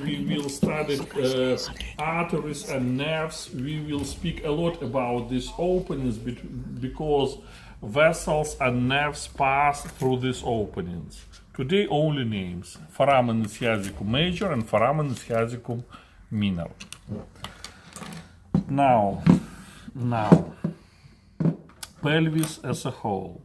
We will study arteries and nerves. We will speak a lot about these openings because vessels and nerves pass through these openings. Today only names: foramen ischiasicum major and foramen ischiasicum minor. Now, pelvis as a whole.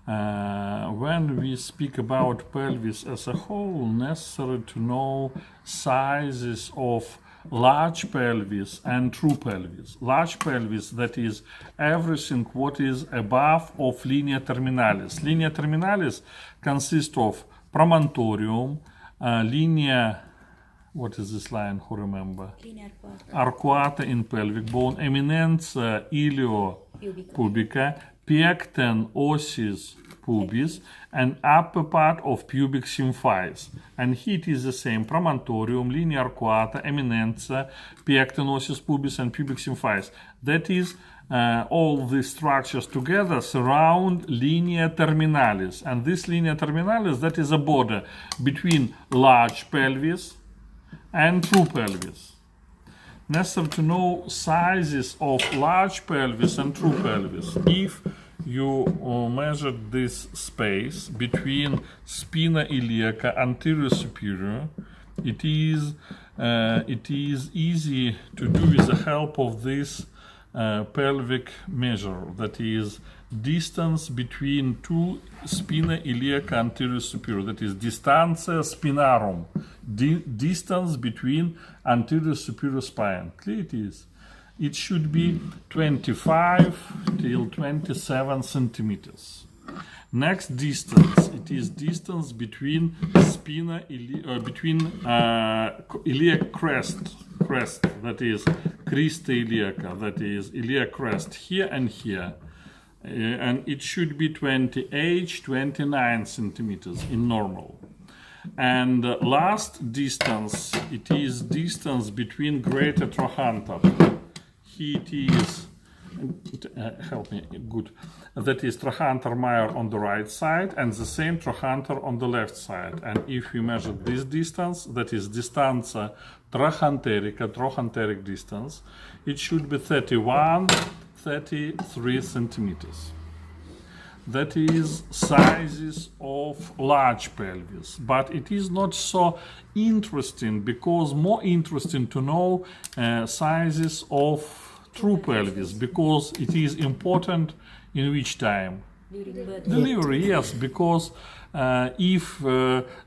When we speak about pelvis as a whole, necessary to know sizes of large pelvis and true pelvis. Large pelvis, that is everything what is above of linea terminalis. Linea terminalis consists of promontorium, linea, what is this line, who remember? Arcuata in pelvic bone, eminentia iliopubica, pecten ossis pubis, and upper part of pubic symphysis. And here it is the same: promontorium, linea arcuata, eminentia, pecten ossis pubis, and pubic symphysis. That is, all these structures together surround linea terminalis. And this linea terminalis, that is a border between large pelvis and true pelvis. Necessary to know sizes of large pelvis and true pelvis. If you measure this space between spina iliaca anterior superior, it is easy to do with the help of this pelvic measure, that is distance between two spina iliaca anterior superior, that is distantia spinarum, distance between anterior superior spine. Clear it is. It should be 25 till 27 centimeters. Next distance, it is distance between spina iliac crest, that is crista iliaca, that is iliac crest here and here. And it should be 29 centimeters in normal. And last distance, it is distance between greater trochanter. Here it is, help me, good. That is trochanter major on the right side and the same trochanter on the left side. And if we measure this distance, that is distantia trochanteric distance, it should be 33 centimeters. That is sizes of large pelvis, but it is not so interesting, because more interesting to know sizes of true pelvis, because it is important in which time? Delivery, yes, because if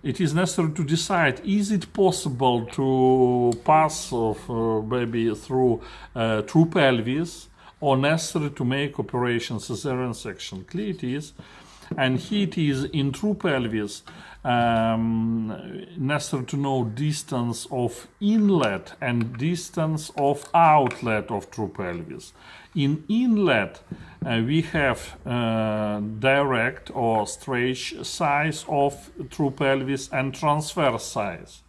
it is necessary to decide, is it possible to pass of baby through true pelvis, or necessary to make operation cesarean section. Clear it is. And here it is in true pelvis, necessary to know distance of inlet and distance of outlet of true pelvis. In inlet, we have direct or straight size of true pelvis and transverse size.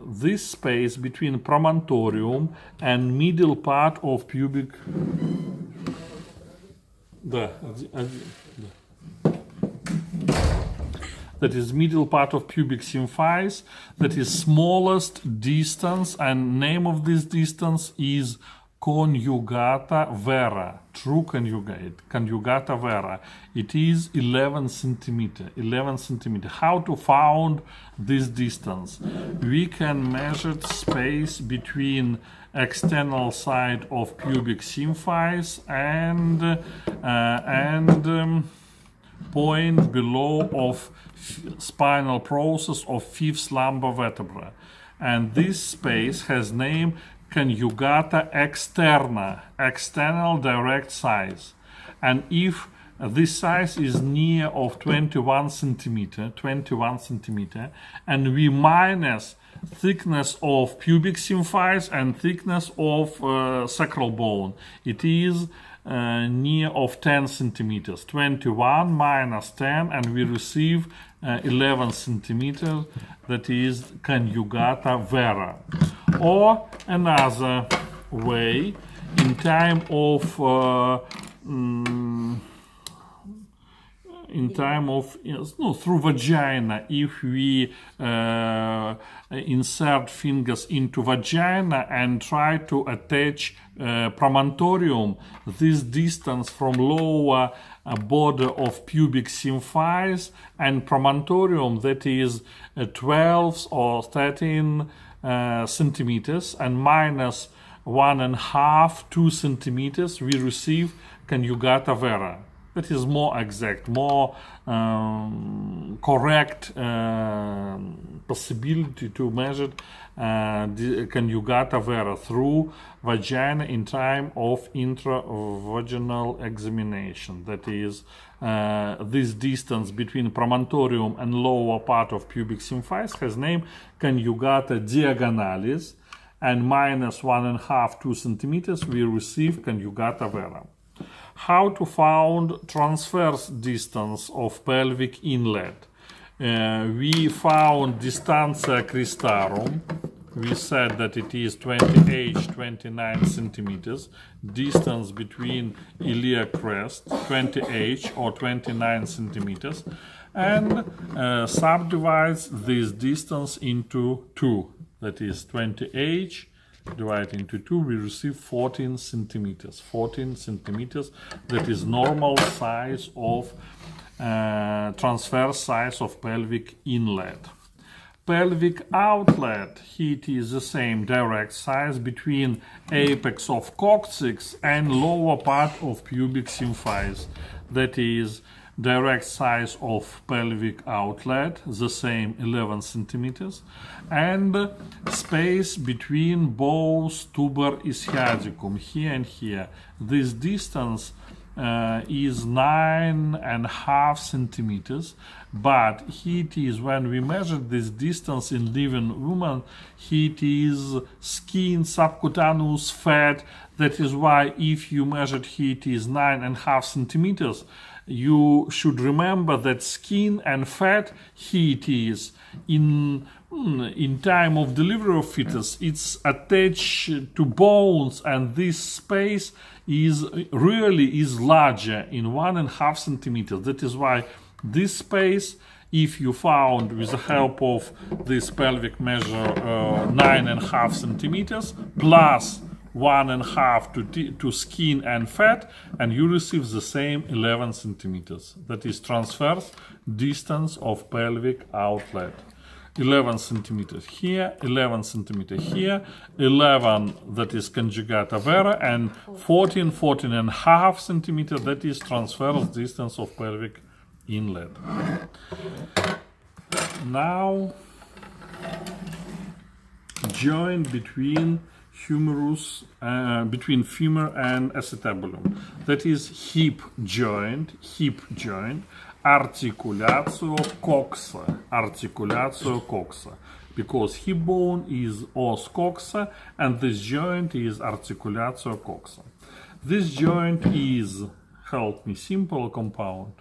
This space between promontorium and middle part of pubic, that is middle part of pubic symphysis, that is smallest distance, and name of this distance is conjugata vera, true conjugata vera. It is 11 centimeter. How to found this distance? We can measure space between external side of pubic symphysis and point below of spinal process of fifth lumbar vertebra. And this space has name conjugata externa, external direct size. And if this size is near of 21 centimeter, and we minus thickness of pubic symphysis and thickness of sacral bone, it is near of 10 centimeters. 21 minus 10, and we receive 11 centimeters, that is conjugata vera. Or another way, in time of in time of, through vagina, if we insert fingers into vagina and try to attach promontorium, this distance from lower border of pubic symphysis and promontorium, that is 12 or 13 centimeters, and minus 1.5 2 centimeters, we receive conjugata vera. That is more exact, more correct possibility to measure the conjugata vera through vagina in time of intravaginal examination. That is, this distance between promontorium and lower part of pubic symphysis has name conjugata diagonalis, and minus 1.5 2 centimeters we receive conjugata vera. How to find transverse distance of pelvic inlet? We found distantia cristarum. We said that it is 20h 29 centimeters, distance between iliac crest, 20h or 29 centimeters, and subdivides this distance into 2. That is 20h divided into 2, we receive 14 centimeters. 14 centimeters, that is normal size of transverse size of pelvic inlet. Pelvic outlet, it is the same direct size between apex of coccyx and lower part of pubic symphysis. That is direct size of pelvic outlet, the same 11 centimeters, and space between both tuber ischiadicum, here and here. This distance is 9.5 centimeters, but it is, when we measure this distance in living woman, it is skin, subcutaneous fat. That is why if you measured it is 9.5 centimeters, you should remember that skin and fat, it is in time of delivery of fetus, it's attached to bones, and this space is larger in 1.5 centimeters. That is why this space, if you found with the help of this pelvic measure 9.5 centimeters plus 1.5 to skin and fat, and you receive the same 11 centimeters. That is transverse distance of pelvic outlet. 11 centimeters here, 11 centimeters here, 11 that is conjugata vera, and 14.5 centimeters, that is transverse distance of pelvic inlet. Now, joint between humerus, between femur and acetabulum. That is hip joint, articulatio coxa, because hip bone is os coxa and this joint is articulatio coxa. This joint is, help me, simple or compound?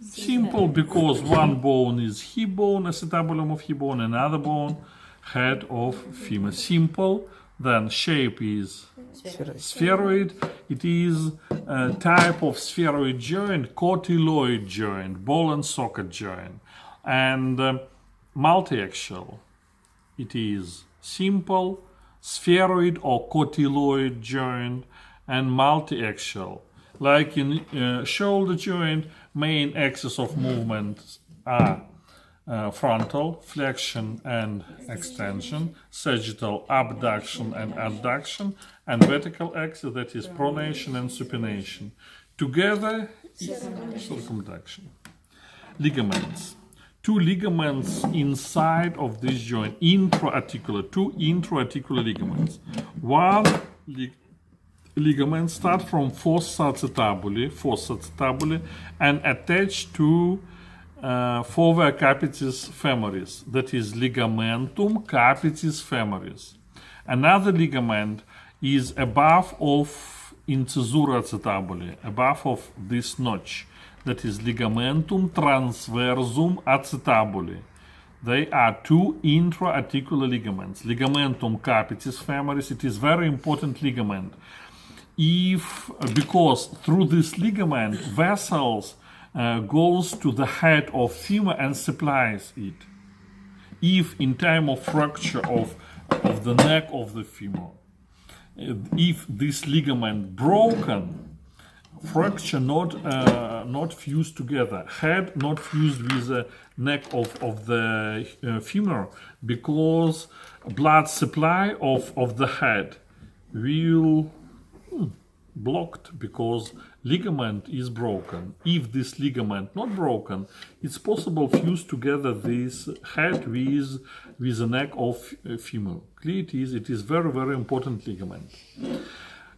Simple, because one bone is hip bone, acetabulum of hip bone, another bone, head of femur. Simple. Then shape is spheroid. It is a type of spheroid joint, cotyloid joint, ball and socket joint, and multiaxial. It is simple, spheroid or cotyloid joint, and multiaxial. Like in shoulder joint, main axis of movement are frontal, flexion and extension, sagittal, abduction and adduction, and vertical axis, that is pronation and supination. Together, circumduction. Ligaments. Two ligaments inside of this joint, intra-articular, two intra-articular ligaments. One ligament starts from fossa acetabuli, and attached to fovea capitis femoris, that is ligamentum capitis femoris. Another ligament is above of incisura acetabuli, above of this notch, that is ligamentum transversum acetabuli. They are two intra-articular ligaments. Ligamentum capitis femoris, it is very important ligament. Because through this ligament, vessels goes to the head of femur and supplies it. If in time of fracture of the neck of the femur, if this ligament broken, fracture not fused together, head not fused with the neck of the femur, because blood supply of the head will blocked because ligament is broken. If this ligament not broken, it's possible fuse together this head with the neck of femur. Clear it is very, very important ligament.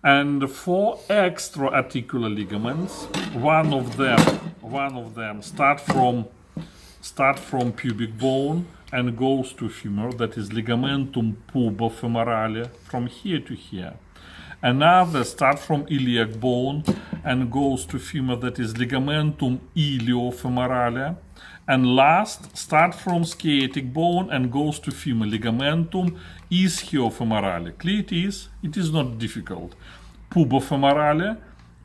And for extra articular ligaments, one of them start from pubic bone and goes to femur, that is ligamentum pubofemorale, from here to here. Another start from iliac bone and goes to femur, that is ligamentum iliofemorale. And last, start from sciatic bone and goes to femur, ligamentum ischiofemorale. Clear it is not difficult. Pubofemorale,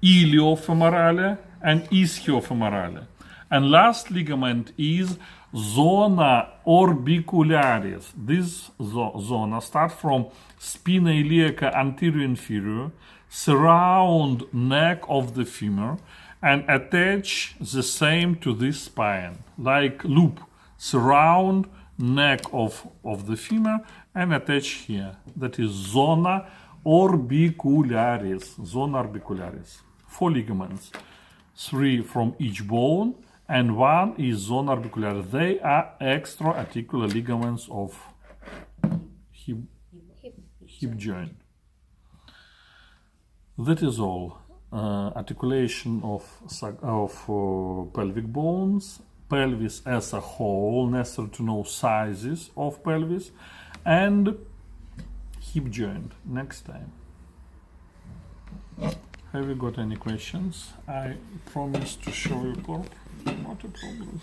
iliofemorale, and ischiofemorale. And last ligament is zona orbicularis. This zona starts from spina iliaca anterior inferior, surround neck of the femur, and attach the same to this spine, like loop. Surround neck of the femur and attach here. That is zona orbicularis. Zona orbicularis. 4 ligaments, 3 from each bone, and 1 is zona orbicularis. They are extra articular ligaments of hip joint. That is all. Articulation of pelvic bones, pelvis as a whole, necessary to know sizes of pelvis, and hip joint. Next time. Have you got any questions? I promise to show you corp. Not a problem.